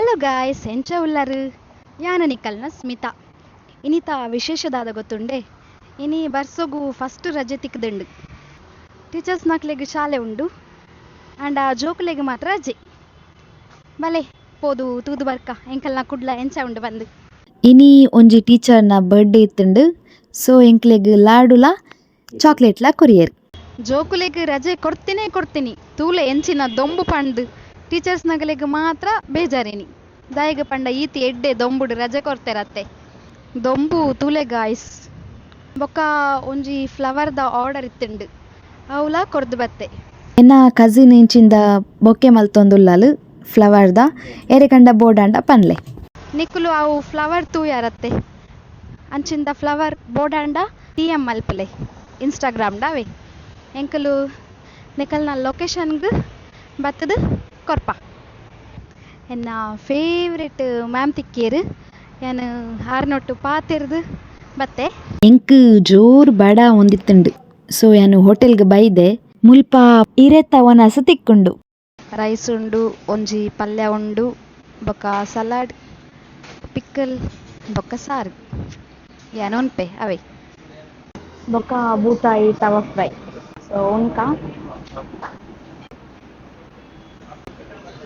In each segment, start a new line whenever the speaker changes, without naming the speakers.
Hello guys ಎಂಚ ಉಳ್ಳಾರು ಯಾನ ನಿಕಲ್ನ ಸ್ಮಿತಾ ಇನಿತ ವಿಶೇಷದಾದ ಗೊತ್ತುಂಡೆ ಇನಿ ಬರ್ಸೋಗು ಫಸ್ಟ್ ರಜೆ ತಿಕ್ಕದುಂಡು ಟೀಚರ್ಸ್ ಮಕ್ಳಿಗೆ ಶಾಲೆ ಉಂಡು ಆಂಡ ಜೋಕುಲೆಗ್ ಮಾತ್ರ ರಜೆ ಬಲೆ ಪೋದು ತೂದು ಬರ್ಕ ಎಂಕಲ್ನ ಕುಡ್ಲ ಎಂಚ ಉಂಡು ಬಂದು
ಇನಿ ಒಂಜಿ ಟೀಚರ್ನ ಬರ್ಡೇ ಇತ್ತುಂಡು ಸೊ ಎಂಕ್ಲೆಗ್ ಲಾಡುಲ ಚಾಕ್ಲೇಟ್ಲ ಕೊರಿಯರ್
ಜೋಕುಲೆಗ್ ರಜೆ ಕೊಡ್ತೀನಿ ತೂಲೆ ಎಂಚಿನ ದೊಂಬು ಪಂಡು ಟೀಚರ್ಸ್ ನಗಲೆಗ್ ಮಾತ್ರ ಬೇಜಾರೇನಿ ದಾಯಿಗೆ ಪಂಡ ಈತಿ ಎಡ್ಡೆ ದೊಂಬುಡು ರಜೆ ಕೊಡ್ತೆರತ್ತೆ ದೊಂಬು ತೂಲೆ ಗಾಯ್ಸ್ ಬೊಕ್ಕ ಒಂಜಿ ಫ್ಲವರ್ದ ಆರ್ಡರ್ ಇತ್ತುಂಡು ಅವಲ ಕೊರ್ದು ಬತ್ತೆ
ಎನ್ನ ಕಸಿನ್ ಇಂಚಿಂದ ಬೊಕ್ಕೆ ಮಲ್ತೊಂದುಲ್ಲಾಲ್ ಫ್ಲವರ್ದ ಎರೆಕಂಡ ಬೋಡಾಂಡ ಪನ್ಲೆ
ನಿಕ್ಕುಲು ಅವು ಫ್ಲವರ್ ತೂಯಾರತ್ತೆ ಅಂಚಿಂದ ಫ್ಲವರ್ ಬೋಡಾಂಡ DM ಮಲ್ಪಲೆ ಇನ್ಸ್ಟಾಗ್ರಾಮ್ಡ ಅವೇ ಎಂಕಲು ನಿಕಲ್ನ ಲೊಕೇಶನ್ಗ್ ಬತ್ತದು ಕೊರ್ಪ ಎನ್ನ ಫೇವ್ರೆಟ್ ಮ್ಯಾಮ್ ತಿಕ್ಕೇರು ಏನು ಹಾರ್ನೊಟ್ಟು ಪಾತೆರ್ದು ಬತ್ತೆ
ಎಂಕ್ ಜೋರ್ ಬಡ ಒಂದಿತ್ತುಂಡು ಸೊ ಯಾನು ಹೋಟೆಲ್ಗೆ ಬೈದೆ ಮುಲ್ಪ ಇರೆತ್ತ ಒನಸ ತಿಕ್ಕುಂಡು
ರೈಸ್ ಉಂಡು ಒಂಜಿ ಪಲ್ಯ ಉಂಡು ಬೊಕ್ಕ ಸಲಾಡ್ ಪಿಕ್ಕಲ್ ಬೊಕ್ಕ ಸಾರು ಏನೊನ್ಪೆ ಅವೇ
ಬೊಕ್ಕ ಬೂತಾಯಿ ತವ ಫ್ರೈ ಸೊ ಉನ್ಕ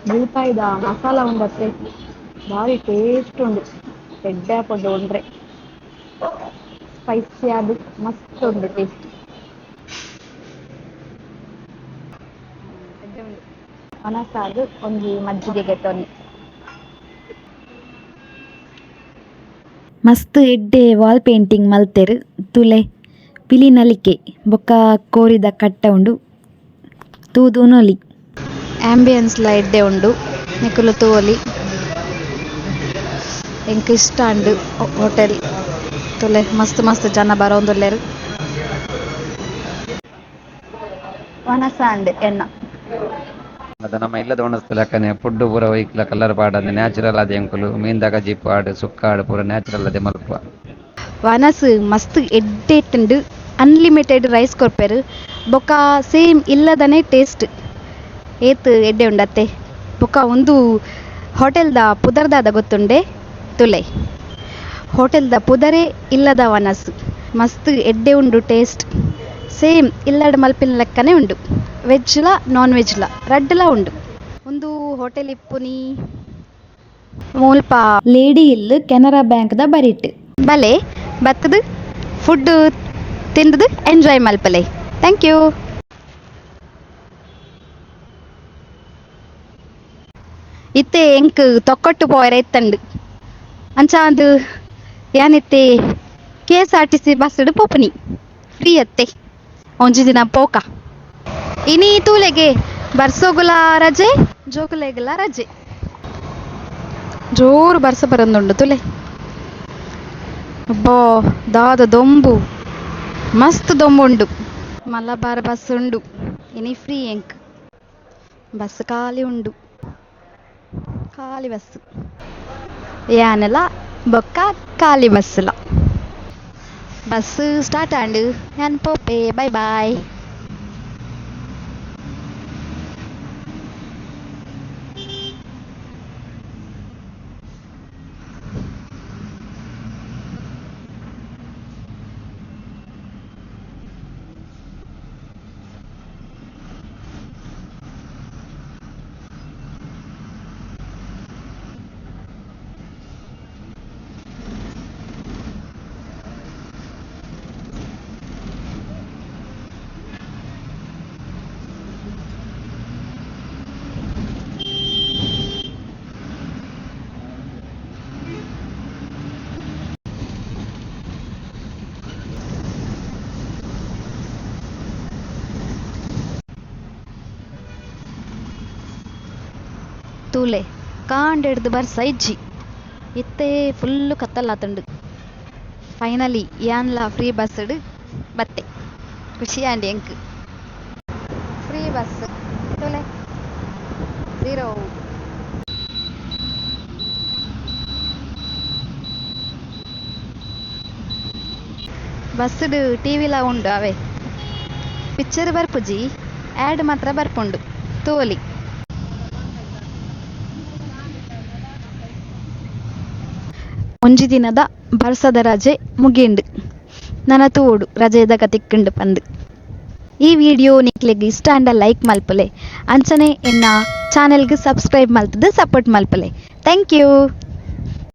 ಬೂತಾಯಿದ ಮಸಾಲ ಉಂಡತ್ತೆ ಭಾರಿ ಟೇಸ್ಟ್ ಉಂಡು ಎಡ್ಡೆ ಹಾಕೊಂಡು ಉಂಡ್ರೆ ಸ್ಪೈಸಿ ಅದು ಮಸ್ತ್ ಉಂಡು ಟೇಸ್ಟ್ ಒನಸಾದು ಒಂಜಿ ಮಜ್ಜಿಗೆ ತೊನಿ ಮಸ್ತ್ ಎಡ್ಡೆ ವಾಲ್ ಪೇಂಟಿಂಗ್ ಮಲ್ತೆರ್ ತುಲೆ ಪಿಲಿ ನಲಿಕೆ ಬೊಕ್ಕ ಕೋರಿದ ಕಟ್ಟ ಉಂಡು ತೂದು ನೊಲಿ
ಆಂಬಿಯನ್ಸ್ಲ ಎಡ್ಡೆ ಉಂಡು ನಿಕುಲು ತೂವೊಲಿ ಎಂಕ್ ಇಷ್ಟ ಉಂಡು ಹೋಟೆಲ್ ತುಲೆ ಮಸ್ತ್ ಜನ ಬರೋಂದುಲ್ಲೆರ್
ಒನಸ ಉಂಡು ಎನ್ನ
ಅದು ನಮ್ಮ ಇಲ್ಲದ ಒಣಸ್ತಲಕ್ಕನೆ ಫುಡ್ ಪೂರ ಒಯ್ಕ್ಲ ಕಲರ್ ಪಾಡಂದು ನ್ಯಾಚುರಲ್ ಅದೇ ಎಂಕುಲು ಮೀನ್ದಾಗ ಜಿಪ್ಪಾಡು ಸುಕ್ಕಾಡು ಪೂರ ನ್ಯಾಚುರಲ್ ಅದೇ ಮಲ್ಪ
ವನಸ್ ಮಸ್ತ್ ಎಡ್ಡೆ ಇಟ್ಟುಂಡು ಅನ್ಲಿಮಿಟೆಡ್ ರೈಸ್ ಕೊರ್ಪೆರ್ ಬೊಕ್ಕ ಸೇಮ್ ಇಲ್ಲದನೇ ಟೇಸ್ಟ್ ಏತ್ ಎಡ್ಡೆ ಉಂಡತ್ತೆ ಬೊಕ್ಕ ಒಂದು ಹೋಟೆಲ್ದ ಪುದರ್ದಾದ ಗೊತ್ತುಂಡೆ ತುಲೆ ಹೋಟೆಲ್ದ ಪುದರೇ ಇಲ್ಲದ ವನಸ್ ಮಸ್ತ್ ಎಡ್ಡೆ ಉಂಡು ಟೇಸ್ಟ್ ಸೇಮ್ ಇಲ್ಲಡ್ ಮಲ್ಪಿನ ಲೆಕ್ಕನೇ ಉಂಡು ವೆಜ್ಲ ನಾನ್ ವೆಜ್ಲ ರಡ್ಡ್ಲ ಉಂಡು ಒಂದು ಹೋಟೆಲ್ ಇಪ್ಪುನಿ ಮುಲ್ಪ
ಲೇಡಿ ಇಲ್ಲು ಕೆನರಾ ಬ್ಯಾಂಕ್ದ ಬರಿಟ್
ಬಲೆ ಬತ್ತದು ಫುಡ್ ತಿಂದದು ಎಂಜಾಯ್ ಮಲ್ಪಲೆ ಥ್ಯಾಂಕ್ ಯು ಇತ್ತೆ ಎಂಕ್ ತೊಕ್ಕೊಟ್ಟು ಪೋಯರ ಎತ್ತಂಡು ಅಂಚಾಂದು ಯಾನಿತ್ತೆ KSRTC ಬಸ್ಡ್ ಪೋಪುನಿ ಫ್ರೀ ಅತ್ತೆ ಒಂಜಿ ದಿನ ಪೋಕ ಇನಿ ತೂಲೆಗೆ ಬರ್ಸೋಗುಲ ರಜೆ ಜೋಕುಲೆಗುಲ ರಜೆ ಜೋರು ಬರ್ಸ ಬರಂದುಂಡು ತುಲೆ ಅಬ್ಬೋ ದಾದ ದೊಂಬು ಮಸ್ತ್ ದೊಂಬುಂಡು ಮಲಬಾರ್ ಬಸ್ ಉಂಡು ಇನಿ ಫ್ರೀ ಎಂಕ್ ಬಸ್ ಖಾಲಿ ಉಂಡು ಖಾಲಿ ಬಸ್ ಯಾನೆಲ್ಲ ಬೊಕ್ಕ ಖಾಲಿ ಬಸ್ಲ ಬಸ್ ಸ್ಟಾರ್ಟ್ ಆಂಡು ಯಾನ್ ಪೋಪೆ ಬೈ ಬಾಯ್ ತೂಲೆ ಕಾಂಡ್ ಹಿಡ್ದು ಬರ್ಸ ಇಜ್ಜಿ ಇತ್ತೇ ಫುಲ್ಲು ಕತ್ತಲಾತುಂಡು ಫೈನಲಿ ಯಾನ್ಲ ಫ್ರೀ ಬಸ್ಡ್ ಬತ್ತೆ ಖುಷಿ ಆಂಡಿ ಎಂಕ್ ಫ್ರೀ ಬಸ್ ತೂಲೆ ಝೀರೋ ಬಸ್ಡ್ ಟಿವಿಲ ಉಂಡು ಅವೇ ಪಿಕ್ಚರ್ ಬರ್ಪುಜಿ ಆ್ಯಡ್ ಮಾತ್ರ ಬರ್ಪುಂಡು ತೋಲಿ ಒಂಜಿ ದಿನದ ಬರ್ಸದ ರಜೆ ಮುಗಿಂಡು ನನ್ನ ತೂಡು ರಜೆದಾಗ ತಿಕ್ಕಂಡು ಪಂದು. ಈ ವಿಡಿಯೋ ನಿಕ್ಲೆಗ್ ಇಷ್ಟ ಅಂಡ ಲೈಕ್ ಮಲ್ಪಲೆ, ಅಂಚನೆ ಎನ್ನ ಚಾನೆಲ್ಗೆ ಸಬ್ಸ್ಕ್ರೈಬ್ ಮಲ್ತದೆ ಸಪೋರ್ಟ್ ಮಲ್ಪಲೆ. Thank you.